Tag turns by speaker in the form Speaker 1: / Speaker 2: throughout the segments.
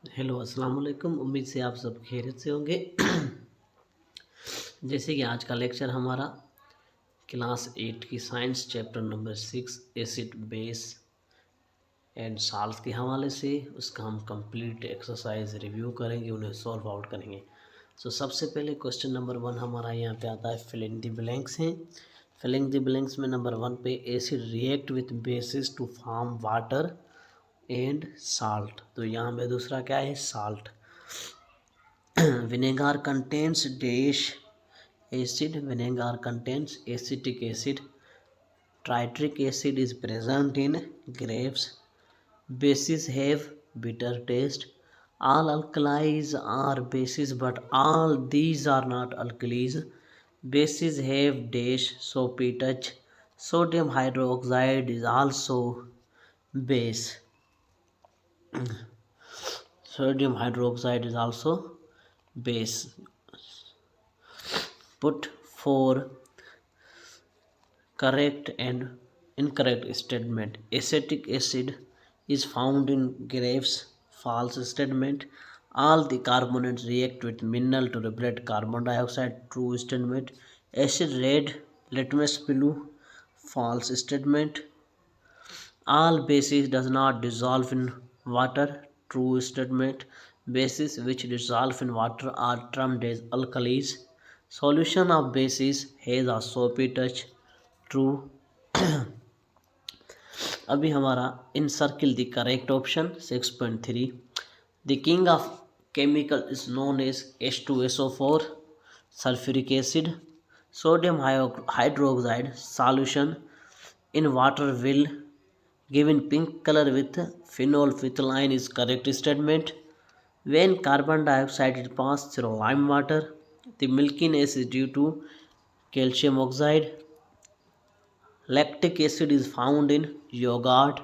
Speaker 1: Hello अस्सलाम वालेकुम। उम्मीद से आप सब खैरियत से होंगे। जैसे कि आज का लेक्चर हमारा क्लास 8 की science chapter number 6 acid base and salt के हवाले से उसका हम कंप्लीट एक्सरसाइज रिव्यू करेंगे, उन्हें सॉल्व आउट करेंगे। सबसे पहले क्वेश्चन नंबर 1 हमारा यहाँ पे आता है फिलिंग द ब्लैंक्स हैं। फिलिंग द ब्लैंक्स में नंबर 1 पे acid react with bases to form water and salt. तो यहाँ पे दूसरा क्या है, salt. vinegar contains dash acid. Vinegar contains acetic acid. Tritric acid is present in grapes. Bases have bitter taste. All alkalis are bases, but all these are not alkalis. Bases have dash soapy touch. Sodium hydroxide is also base. Sodium hydroxide is also base. Put 4 correct and incorrect statement. Acetic acid is found in grapes. False statement. All the carbonates react with mineral to liberate carbon dioxide. True statement. Acid red litmus blue. False statement. All bases does not dissolve in water. True statement. Bases which dissolve in water are termed as alkalis. Solution of bases has a soapy touch. True. अभी हमारा encircle the correct option 6.3। The king of chemical is known as H2SO4 sulphuric acid. Sodium hydroxide solution in water will give in pink color with phenolphthalein is correct statement. When carbon dioxide is passed through lime water, the milkiness is due to calcium oxide. Lactic acid is found in yogurt,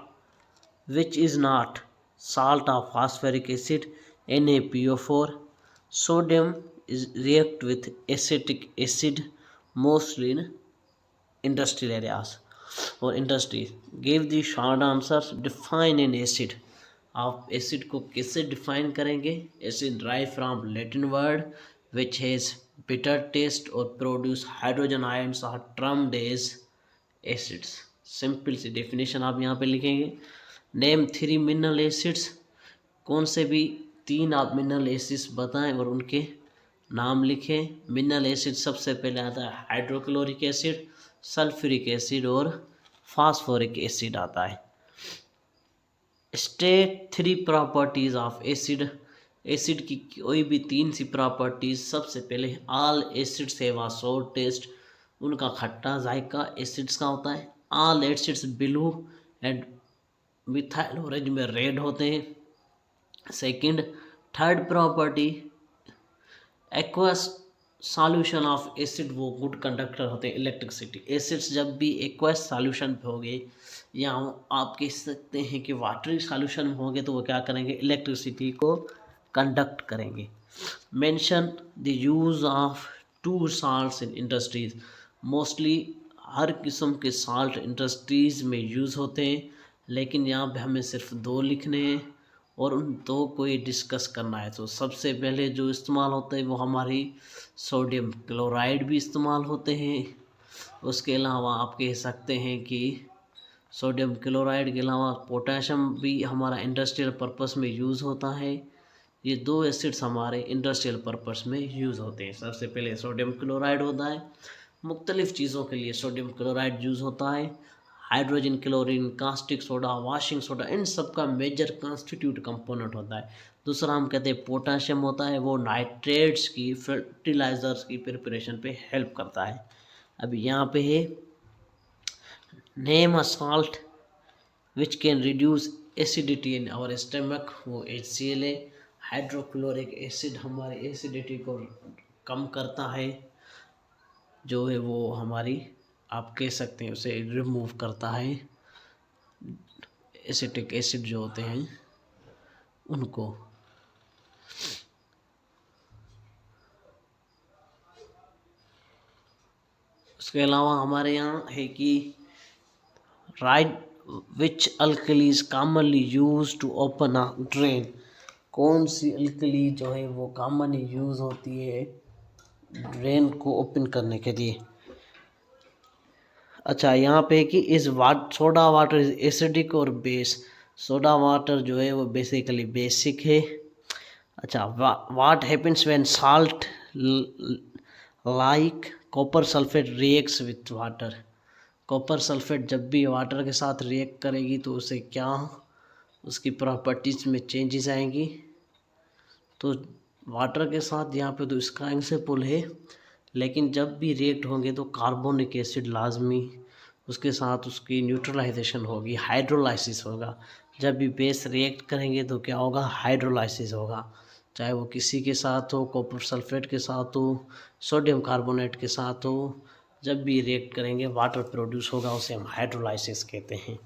Speaker 1: which is not salt or phosphoric acid, NaPO4. Sodium is react with acetic acid mostly in industrial areas or industries. Give the short answers. Define an acid. आप acid को किससे define करेंगे? Acid drive from Latin word which has bitter taste और produce hydrogen ions are termed as acids. Simple सी definition आप यहाँ पे लिखेंगे। Name 3 mineral acids. कौन से भी 3 आप मिनरल एसिड्स बताएं और उनके नाम लिखें। मिनरल एसिड सबसे पहले आता है हाइड्रोक्लोरिक एसिड, सल्फ्यूरिक एसिड और फास्फोरिक एसिड आता है। State 3 properties of acid. Acid की कोई भी 3 सी प्रॉपर्टीज। सबसे पहले ऑल एसिड्स हैव अ सोर टेस्ट, उनका खट्टा जायका एसिड्स का होता है। All acids blue and methyl orange में रेड होते हैं। Second, third property aqueous solution of acid वो गुड कंडक्टर होते हैं इलेक्ट्रिसिटी। एसिड्स जब भी एक्वस सॉल्यूशन पे होंगे या आप कह सकते हैं कि वाटरी सॉल्यूशन में होंगे तो वो क्या करेंगे, इलेक्ट्रिसिटी को कंडक्ट करेंगे। Mention the use of 2 salts in industries. Mostly हर किस्म के साल्ट इंडस्ट्रीज़ में यूज़ होते हैं, लेकिन यहाँ पे हमें सिर्फ 2 लिखने हैं और उन 2 को ही डिस्कस करना है। तो सबसे पहले जो इस्तेमाल होते हैं वो हमारी सोडियम क्लोराइड भी इस्तेमाल होते हैं। उसके अलावा आप कह सकते हैं कि सोडियम क्लोराइड के अलावा पोटेशियम भी हमारा इंडस्ट्रियल पर्पस में यूज़ होता है। ये 2 एसिड्स हमारे इंडस्ट्रियल पर्पस में यूज़ होते हैं। सबसे पहले सोडियम क्लोराइड होता है, मुख्तलिफ़ चीज़ों के लिए सोडियम क्लोराइड यूज़ होता है। Hydrogen chlorine, caustic soda, washing soda, इन सब का मेजर कॉन्स्टिट्यूट कंपोनेंट होता है। दूसरा हम कहते हैं पोटाशियम होता है, वो नाइट्रेट्स की फर्टिलाइज़र्स की प्रिपरेशन पे हेल्प करता है। अभी यहाँ पे है name a salt which can reduce acidity in our stomach, वो HCl है। हाइड्रोक्लोरिक एसिड हमारे एसिडिटी को कम करता है, जो है वो हमारी आप कह सकते हैं उसे रिमूव करता है, एसिटिक एसिड जो होते हैं उनको। उसके अलावा हमारे यहाँ है कि right which alkalies commonly use to open a drain. कौन सी अल्कली जो है वो कॉमनली यूज़ होती है ड्रेन को ओपन करने के लिए? अच्छा, यहाँ पे कि सोडा वाटर इज एसिडिक और बेस। सोडा वाटर जो है वो बेसिकली बेसिक है। अच्छा, वाट happens when salt like copper sulphate reacts with water. Copper sulphate जब भी वाटर के साथ रिएक्ट करेगी तो उसे क्या, उसकी प्रॉपर्टीज में चेंजेस आएंगी। तो वाटर के साथ यहाँ पे तो इसका एग्जाम्पल है, लेकिन जब भी रिएक्ट होंगे तो कार्बोनिक एसिड लाजमी, उसके साथ उसकी न्यूट्रलाइजेशन होगी, हाइड्रोलाइसिस होगा। जब भी बेस रिएक्ट करेंगे तो क्या होगा, हाइड्रोलाइसिस होगा। चाहे वो किसी के साथ हो, कॉपर सल्फेट के साथ हो, सोडियम कार्बोनेट के साथ हो, जब भी रिएक्ट करेंगे वाटर प्रोड्यूस होगा, उसे हम हाइड्रोलाइसिस कहते हैं।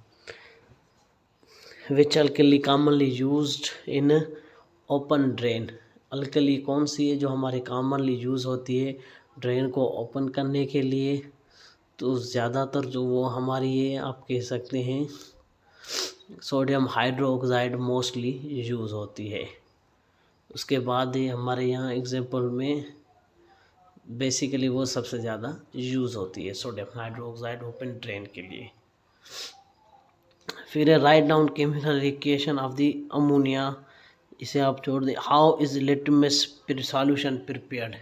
Speaker 1: Which alkali commonly used in open drain. Alkali कौन सी है जो हमारे कॉमनली यूज़ होती है ड्रेन को ओपन करने के लिए? तो ज़्यादातर जो वो हमारी ये आप कह सकते हैं सोडियम हाइड्रोक्साइड मोस्टली यूज़ होती है। उसके बाद ही हमारे यहाँ एग्जाम्पल में बेसिकली वो सबसे ज़्यादा यूज़ होती है सोडियम हाइड्रोक्साइड ओपन ड्रेन के लिए। फिर है write down chemical reaction of the ammonia. इसे आप छोड़ दें। How is litmus solution prepared.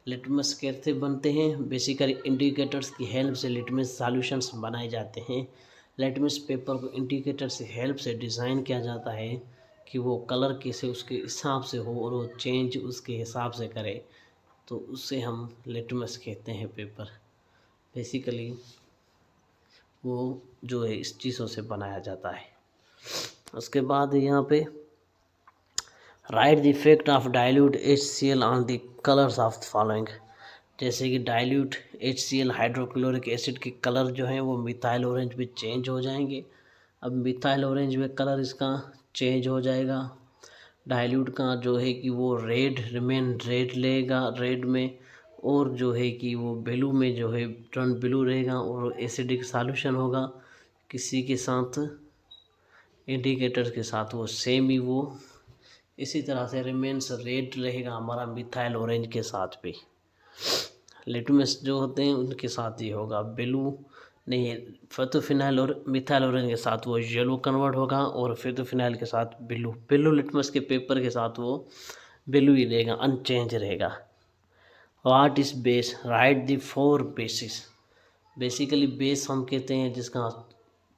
Speaker 1: Litmus कैसे बनते हैं? बेसिकली इंडिकेटर्स की हेल्प से लिटमस सॉल्यूशंस बनाए जाते हैं। लिटमस पेपर को इंडिकेटर से हेल्प से डिज़ाइन किया जाता है कि वो कलर कैसे उसके हिसाब से हो और वो चेंज उसके हिसाब से करे, तो उससे हम लिटमस कहते हैं पेपर। बेसिकली वो जो है इस चीज़ों से बनाया जाता है। उसके बाद यहाँ पे right the effect of dilute HCl on the colours of the following. जैसे कि डाइल्यूट HCl हाइड्रोक्लोरिक एसिड के कलर जो हैं वो मिथाइल ऑरेंज में चेंज हो जाएंगे। अब मिथाइल ऑरेंज में कलर इसका चेंज हो जाएगा। डाइल्यूट का जो है कि वो रेड रिमेन रेड लेगा रेड में, और जो है कि वो ब्लू में जो है टर्न ब्लू रहेगा, और एसिडिक सॉल्यूशन होगा किसी के साथ इंडिकेटर के साथ वो सेम ही वो इसी तरह से रिमेन्स रेड रहेगा हमारा मिथाइल ऑरेंज के साथ भी। लिटमस जो होते हैं उनके साथ ही होगा, ब्लू नहीं, फेथोफिनाइल और मिथाइल ऑरेंज के साथ वो येलो कन्वर्ट होगा, और फेथोफिनाइल के साथ ब्लू लिटमस के पेपर के साथ वो ब्लू ही रहेगा, अनचेंज रहेगा। What is base? Right the 4 basis. Basically base हम कहते हैं जिसका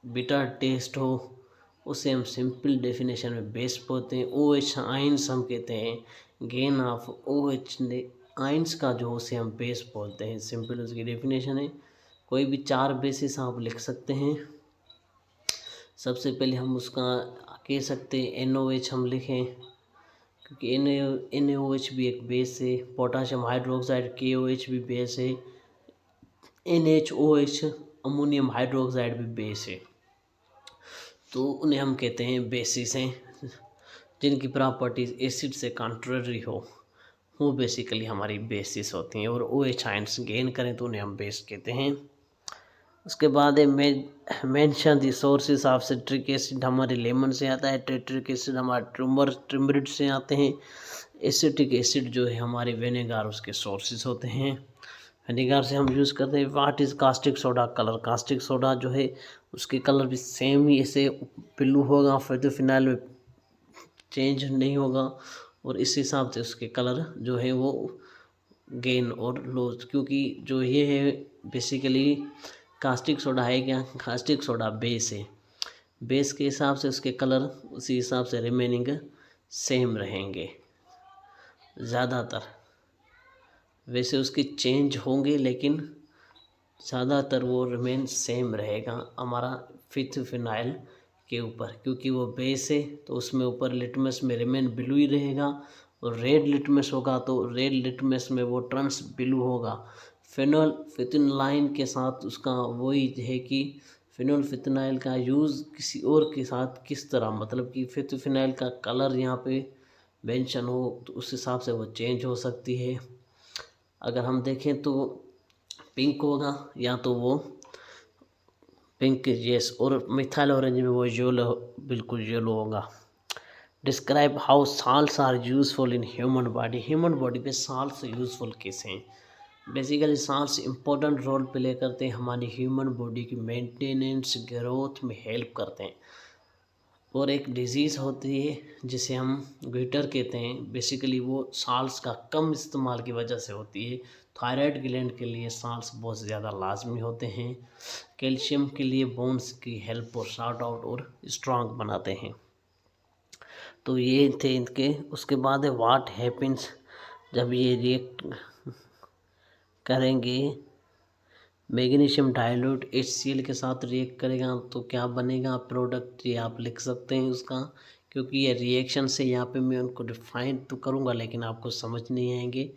Speaker 1: बिटर टेस्ट हो, उसे हम सिंपल डेफिनेशन में बेस बोलते हैं। OH आइंस हम कहते हैं गेन ऑफ OH आइंस का जो उसे हम बेस बोलते हैं, सिंपल उसकी डेफिनेशन है। कोई भी 4 बेसिस आप लिख सकते हैं। सबसे पहले हम उसका कह सकते हैं NOH हम लिखें, क्योंकि NaOH भी एक बेस है। पोटाशियम हाइड्रोक्साइड KOH भी बेस है। NaOH अमोनियम हाइड्रोक्साइड भी बेस है। तो उन्हें हम कहते हैं बेसिस हैं, जिनकी प्रॉपर्टीज एसिड से कॉन्ट्ररी हो, वो बेसिकली हमारी बेसिस होती हैं। और OH आयंस गेन करें तो उन्हें हम बेस कहते हैं। उसके बाद है mention the sources of citric acid. हमारे लेमन से आता है, टेट्रिक एसिड हमारे ट्रिमरिड से आते हैं। एसिटिक एसिड जो है हमारे विनेगार उसके सोर्सेज होते हैं, विनेगार से हम यूज़ करते हैं। What is caustic soda colour? Caustic soda जो है उसके कलर भी सेम ही ऐसे ब्लू होगा, फेथोफिनाइल में चेंज नहीं होगा, और इस हिसाब से उसके कलर जो है वो गेन और लॉस, क्योंकि जो ये है बेसिकली कास्टिक सोडा है क्या, कास्टिक सोडा बेस है, बेस के हिसाब से उसके कलर उसी हिसाब से रिमेनिंग सेम रहेंगे ज़्यादातर। वैसे उसके चेंज होंगे लेकिन ज़्यादातर वो रिमेन सेम रहेगा हमारा फिनाइल के ऊपर, क्योंकि वो बेस है तो उसमें ऊपर लिटमस में रिमेन ब्लू ही रहेगा, और रेड लिटमस होगा तो रेड लिटमस में वो ट्रांस ब्लू होगा। फिनोल्फिथेनाइल के साथ उसका वही है कि फिनोल्फिथेनाइल का यूज़ किसी और के साथ किस तरह, मतलब कि फिनाइल का कलर यहाँ पे मेंशन हो तो उस हिसाब से वो चेंज हो सकती है। अगर हम देखें तो पिंक होगा या तो वो पिंक येस, और मिथाइल ऑरेंज में वो येलो, बिल्कुल येलो होगा। Describe how salts are useful in human body पे साल्ट्स यूजफुल कैसे हैं। Basically salts important role play करते हैं, हमारी ह्यूमन बॉडी की मेंटेनेंस ग्रोथ में हेल्प करते हैं। और एक डिजीज़ होती है जिसे हम ग्विटर कहते हैं, बेसिकली वो साल्ट्स का कम इस्तेमाल की वजह से होती है। थायराइड ग्लैंड के लिए साल्ट्स बहुत ज़्यादा लाजमी होते हैं। कैल्शियम के लिए बोन्स की हेल्प और शॉर्ट आउट और स्ट्रॉन्ग बनाते हैं। तो ये थे इनके। उसके बाद है व्हाट हैपन्स जब ये रिएक्ट करेंगे, मैग्नीशियम डाइल्यूट HCl के साथ रिएक्ट करेगा तो क्या बनेगा प्रोडक्ट, ये आप लिख सकते हैं उसका। क्योंकि ये रिएक्शन से यहाँ पे मैं उनको डिफाइन तो करूँगा लेकिन आपको समझ नहीं आएंगे,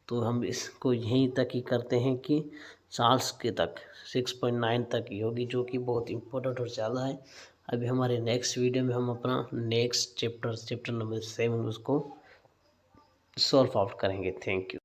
Speaker 1: तो हम इसको यहीं तक ही करते हैं कि साल्स के तक 6.9 तक ही होगी, जो कि बहुत इम्पोर्टेंट और ज़्यादा है। अभी हमारे नेक्स्ट वीडियो में हम अपना नेक्स्ट चैप्टर नंबर 7 उसको सॉल्व आउट करेंगे। Thank you.